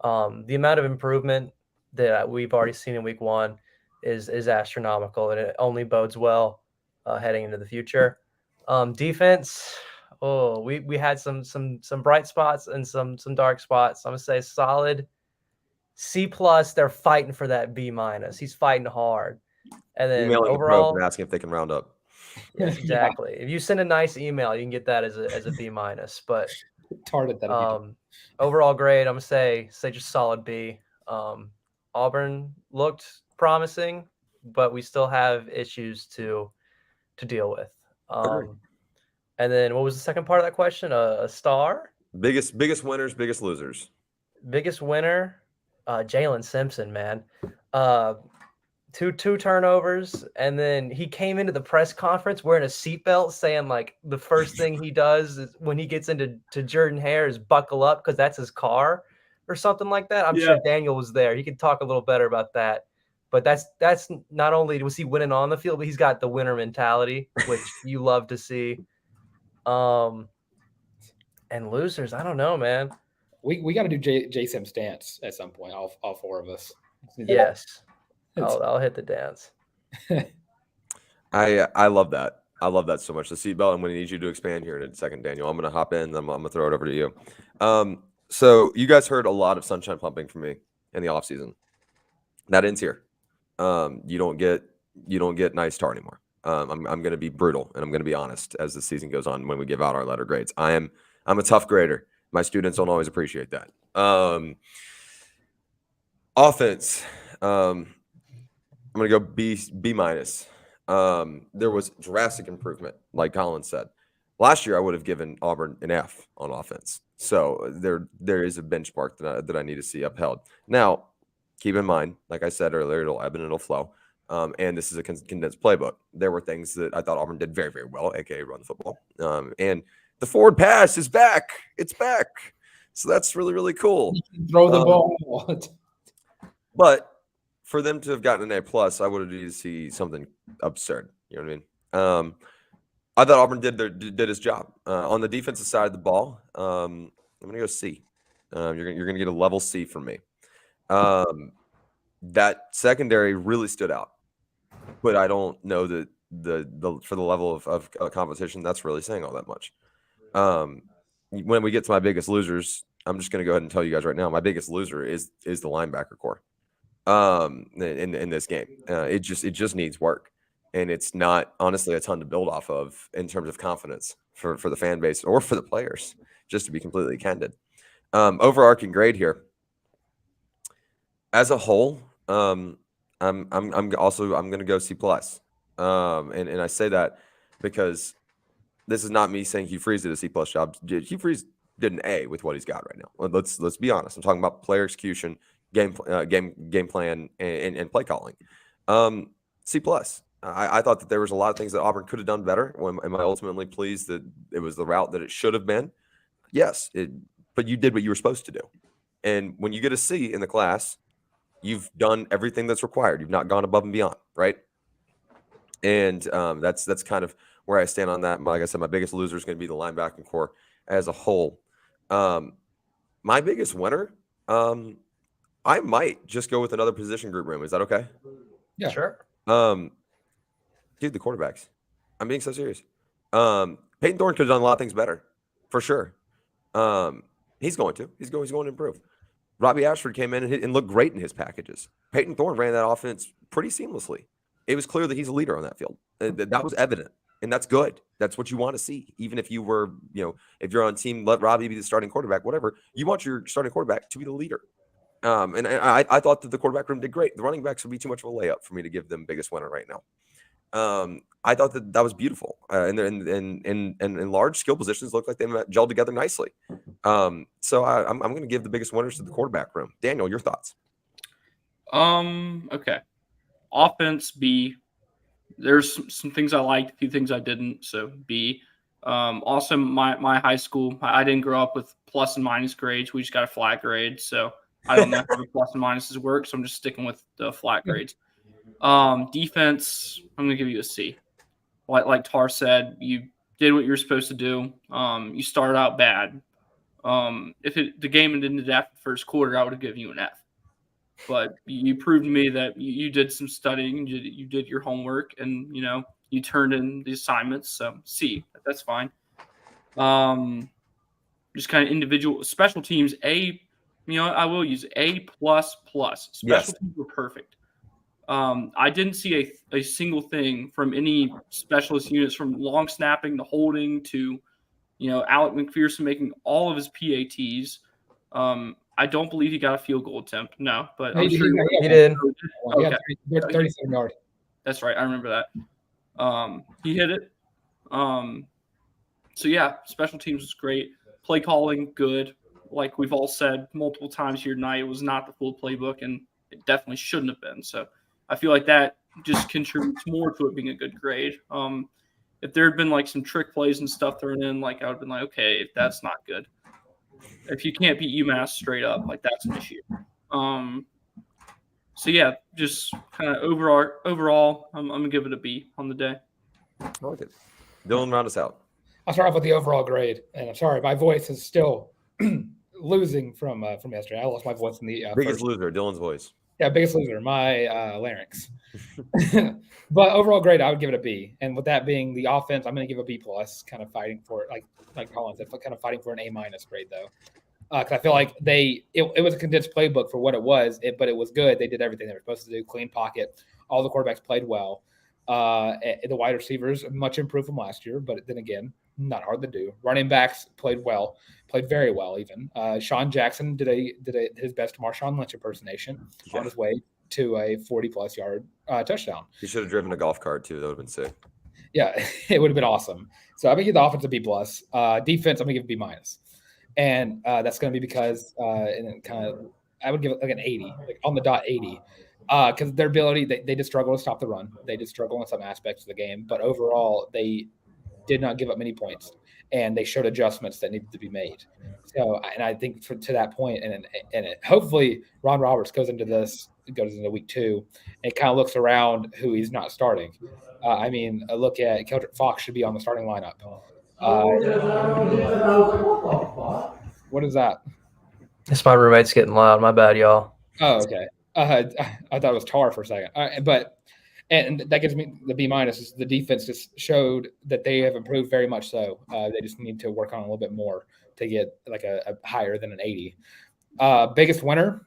S3: The amount of improvement that we've already seen in week 1 is astronomical, and it only bodes well heading into the future. Defense, we had some bright spots and some dark spots. I'm gonna say solid C+. They're fighting for that B-. He's fighting hard. And then
S5: Emailing
S3: overall,
S5: the pros and asking if they can round up.
S3: Yes, exactly. If you send a nice email, you can get that as a B-. But
S2: Target that.
S3: Overall grade, I'm gonna say just solid B. Auburn looked promising. but we still have issues to deal with.
S5: Agreed.
S3: And then what was the second part of that question? A star?
S5: Biggest winners, biggest losers.
S3: Biggest winner, Jaylon Simpson, man. Two turnovers, and then he came into the press conference wearing a seatbelt, saying like the first thing he does is when he gets into Jordan-Hare is buckle up because that's his car or something like that. I'm sure Daniel was there. He could talk a little better about that. But that's not only was he winning on the field, but he's got the winner mentality, which you love to see. And losers, I don't know, man.
S2: We got to do J Sim's dance at some point. All four of us.
S3: Yes. I'll hit the dance.
S5: I love that. I love that so much. The seatbelt. I'm going to need you to expand here in a second, Daniel. I'm going to hop in. I'm going to throw it over to you. So you guys heard a lot of sunshine pumping from me in the off season. That ends here. You don't get nice Tarr anymore. I'm going to be brutal and I'm going to be honest as the season goes on when we give out our letter grades. I'm a tough grader. My students don't always appreciate that. Offense. I'm going to go B minus. There was drastic improvement, like Colin said. Last year, I would have given Auburn an F on offense. So there is a benchmark that I need to see upheld. Now, keep in mind, like I said earlier, it'll ebb and it'll flow. And this is a condensed playbook. There were things that I thought Auburn did very, very well, aka run the football. And the forward pass is back. It's back. So that's really, really cool.
S2: Throw the ball.
S5: But for them to have gotten an A+, I would have needed to see something absurd. You know what I mean? I thought Auburn did his job. On the defensive side of the ball, I'm going to go C. You're going to get a level C from me. That secondary really stood out. But I don't know that for the level of competition, that's really saying all that much. When we get to my biggest losers, I'm just going to go ahead and tell you guys right now, my biggest loser is the linebacker core. In this game, it just needs work, and it's not honestly a ton to build off of in terms of confidence for the fan base or for the players. Just to be completely candid, overarching grade here as a whole, I'm going to go C+. And I say that because this is not me saying Hugh Freeze did a C+ job. Hugh Freeze did an A with what he's got right now. Let's be honest. I'm talking about player execution. Game plan and play calling. C+. I thought that there was a lot of things that Auburn could have done better. Am I ultimately pleased that it was the route that it should have been? Yes, but you did what you were supposed to do. And when you get a C in the class, you've done everything that's required. You've not gone above and beyond, right? And that's kind of where I stand on that. Like I said, my biggest loser is going to be the linebacking core as a whole. My biggest winner, I might just go with another position group room. Is that okay?
S3: Yeah, sure.
S5: Dude, the quarterbacks. I'm being so serious. Peyton Thorne could have done a lot of things better, for sure. He's going to improve. Robbie Ashford came in and looked great in his packages. Peyton Thorne ran that offense pretty seamlessly. It was clear that he's a leader on that field. That was evident, and that's good. That's what you want to see. Even if you were, if you're on team, let Robbie be the starting quarterback, whatever. You want your starting quarterback to be the leader. And I thought that the quarterback room did great. The running backs would be too much of a layup for me to give them biggest winner right now. I thought that was beautiful. And large skill positions look like they gelled together nicely. So I'm going to give the biggest winners to the quarterback room. Daniel, your thoughts?
S4: Okay. Offense, B. There's some things I liked, a few things I didn't. So B. Also, my high school, I didn't grow up with plus and minus grades. We just got a flat grade. So I don't know how the plus and minuses work, so I'm just sticking with the flat grades. Defense, I'm going to give you a C. Like Tarr said, you did what you were supposed to do. You started out bad. If the game ended after the first quarter, I would have given you an F. But you proved to me that you did some studying, you did your homework, and you turned in the assignments. So C, that's fine. Just kind of individual special teams. A. I will use A++. Special teams were perfect. I didn't see a single thing from any specialist units, from long snapping to holding to, Alec McPherson making all of his PATs. I don't believe he got a field goal attempt. No, but I'm sure
S3: he did.
S2: Okay. 37 yards.
S4: That's right. I remember that. He hit it. So yeah, special teams was great. Play calling, good. Like we've all said multiple times here tonight, it was not the full playbook, and it definitely shouldn't have been. So I feel like that just contributes more to it being a good grade. If there had been like some trick plays and stuff thrown in, like I would have been like, okay, that's not good. If you can't beat UMass straight up, like that's an issue. So yeah, just kind of overall, I'm gonna give it a B on the day.
S5: I like it. Dylan, round us out.
S2: I'll start off with the overall grade, and I'm sorry, my voice is still losing from yesterday. I lost my voice in the
S5: Biggest loser, Dylan's voice.
S2: Yeah, biggest loser, my larynx. But overall grade, I would give it a B. And with that being the offense, I'm going to give a B plus. Kind of fighting for it, like Colin said, kind of fighting for an A minus grade though. Because I feel like it was a condensed playbook for what it was, but it was good. They did everything they were supposed to do. Clean pocket. All the quarterbacks played well. The wide receivers much improved from last year, but then again, not hard to do. Running backs played well, played very well even. Sean Jackson did his best Marshawn Lynch impersonation on his way to a 40-plus yard touchdown.
S5: He should have driven a golf cart too. That would have been sick.
S2: Yeah, it would have been awesome. So I'm gonna give the offense a B plus. Defense, I'm gonna give B minus, and that's gonna be because and then kind of I would give it like an 80, like on the dot 80. Because their ability, they did struggle to stop the run. They did struggle in some aspects of the game, but overall, they did not give up many points, and they showed adjustments that needed to be made. So, and I think to that point, and hopefully Ron Roberts goes into week 2, and kind of looks around who he's not starting. I mean, a look at Keldrick Fox should be on the starting lineup. What is that?
S3: It's my roommate's getting loud. My bad, y'all.
S2: Oh, okay. I thought it was Tarr for a second, and that gives me the B minus. The defense just showed that they have improved very much. So they just need to work on a little bit more to get like a higher than an 80. Biggest winner,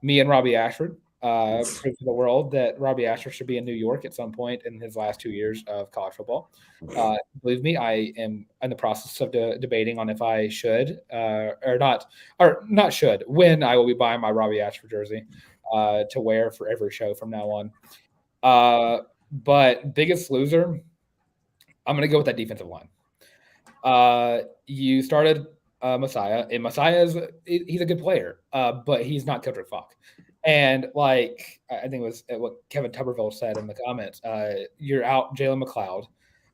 S2: me and Robbie Ashford. Proved to the world that Robbie Ashford should be in New York at some point in his last 2 years of college football. Believe me, I am in the process of debating on if I should not should, when I will be buying my Robbie Ashford jersey to wear for every show from now on. But biggest loser, I'm going to go with that defensive line. You started Messiah, and he's a good player, but he's not Keldrick Fox. And like I think it was what Kevin Tuberville said in the comments, you're out Jalen McLeod.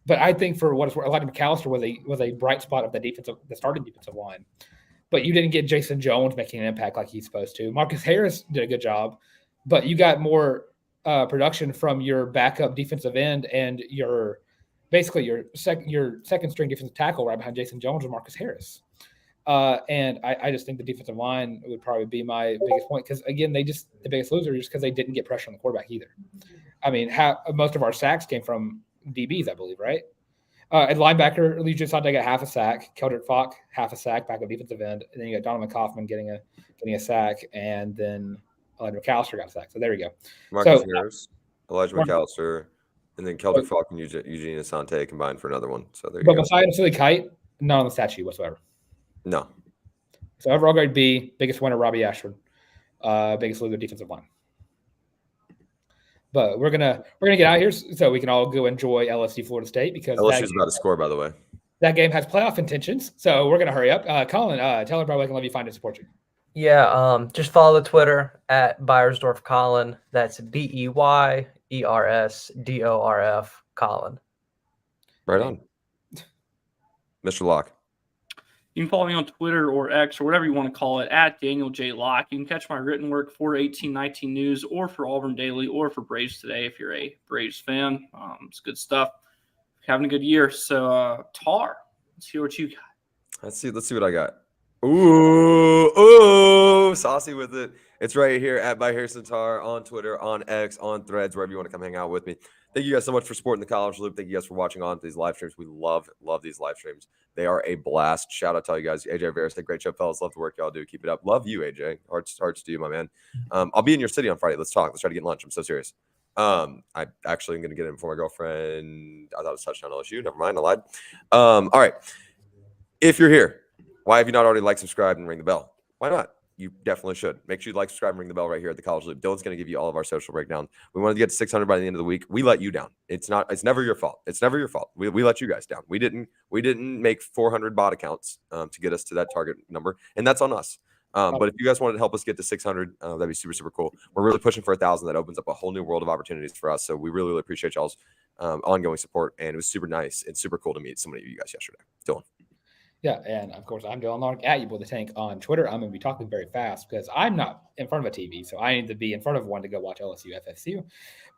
S2: But I think for what it's worth, Elijah McAllister was a bright spot of the starting defensive line. But you didn't get Jason Jones making an impact like he's supposed to. Marcus Harris did a good job, but you got more production from your backup defensive end and your second string defensive tackle right behind Jason Jones and Marcus Harris. And I just think the defensive line would probably be my biggest point because, again, the biggest loser just because they didn't get pressure on the quarterback either. I mean, most of our sacks came from DBs, I believe, right? At linebacker, Legion Sante got half a sack. Keldrick Fox, half a sack, backup defensive end. And then you got Donovan Kaufman getting a sack, and then Elijah McAllister got a sack. So there you go.
S5: Marcus Harris, Elijah McAllister, and then Keldrick Fox and Eugene Asante combined for another one. So there you go. But
S2: Messiah and Silly Kite, not on the stat sheet whatsoever.
S5: No.
S2: So overall grade B, biggest winner Robbie Ashford, biggest loser defensive line. But we're gonna get out of here so we can all go enjoy LSU Florida State because
S5: LSU's about to score, by the way.
S2: That game has playoff intentions, so we're gonna hurry up. Colin, tell everybody where they can let you find and support you.
S3: Yeah, just follow the Twitter at Beyersdorf Colin. That's BEYERSDORF Colin.
S5: Right on, Mr. Locke.
S4: You can follow me on Twitter or X or whatever you want to call it at Daniel J. Locke. You can catch my written work for 1819 News or for Auburn Daily or for Braves Today if you're a Braves fan. It's good stuff. Having a good year. So, Tarr, let's hear what you got.
S5: Let's see what I got. Ooh, saucy with it. It's right here at By Harrison Tarr on Twitter, on X, on Threads, wherever you want to come hang out with me. Thank you guys so much for supporting the College Loop. Thank you guys for watching on these live streams. We love these live streams. They are a blast. Shout out to all you guys. AJ Rivera, great show, fellas. Love the work y'all do. Keep it up. Love you, AJ. Hearts to you, my man. I'll be in your city on Friday. Let's talk. Let's try to get lunch. I'm so serious. I actually am going to get in before my girlfriend. I thought it was touchdown LSU. Never mind. I lied. All right. If you're here, why have you not already liked, subscribed, and ring the bell? Why not? you definitely should. Make sure you like, subscribe, and ring the bell right here at the College Loop. Dylan's going to give you all of our social breakdown. We wanted to get to 600 by the end of the week. We let you down. It's never your fault. It's never your fault. We let you guys down. We didn't make 400 bot accounts to get us to that target number, and that's on us. But if you guys wanted to help us get to 600, that'd be super, super cool. We're really pushing for 1,000. That opens up a whole new world of opportunities for us. So we really, really appreciate y'all's ongoing support. And it was super nice and super cool to meet so many of you guys yesterday. Dylan.
S2: Yeah, and of course, I'm Dylan Larck at YouBoyTheTank on Twitter. I'm going to be talking very fast because I'm not in front of a TV, so I need to be in front of one to go watch LSU FSU.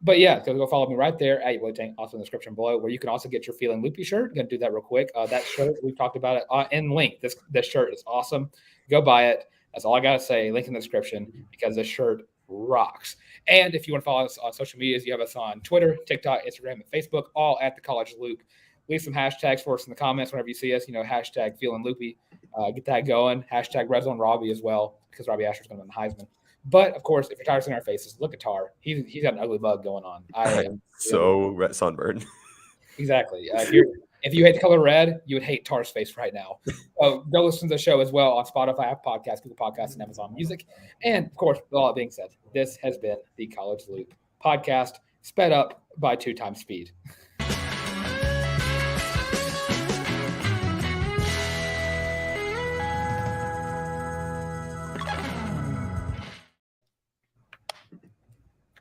S2: But yeah, go follow me right there at YouBoyTheTank, also in the description below, where you can also get your Feeling Loopy shirt. I'm going to do that real quick. That shirt, we've talked about it in link. This shirt is awesome. Go buy it. That's all I got to say. Link in the description because this shirt rocks. And if you want to follow us on social medias, you have us on Twitter, TikTok, Instagram, and Facebook, all at the College Loop. Leave some hashtags for us in the comments whenever you see us. Hashtag Feeling Loopy. Get that going. Hashtag Red Zone Robbie as well, because Robbie Asher's going to win the Heisman. But of course, if you're tired of seeing our faces, look at Tarr. He's got an ugly bug going on. I am
S5: so sunburned.
S2: Exactly. If you hate the color red, you would hate Tarr's face right now. Go listen to the show as well on Spotify, Apple Podcasts, Google Podcasts, and Amazon Music. And of course, with all that being said, this has been the College Loop podcast, sped up by 2 times speed.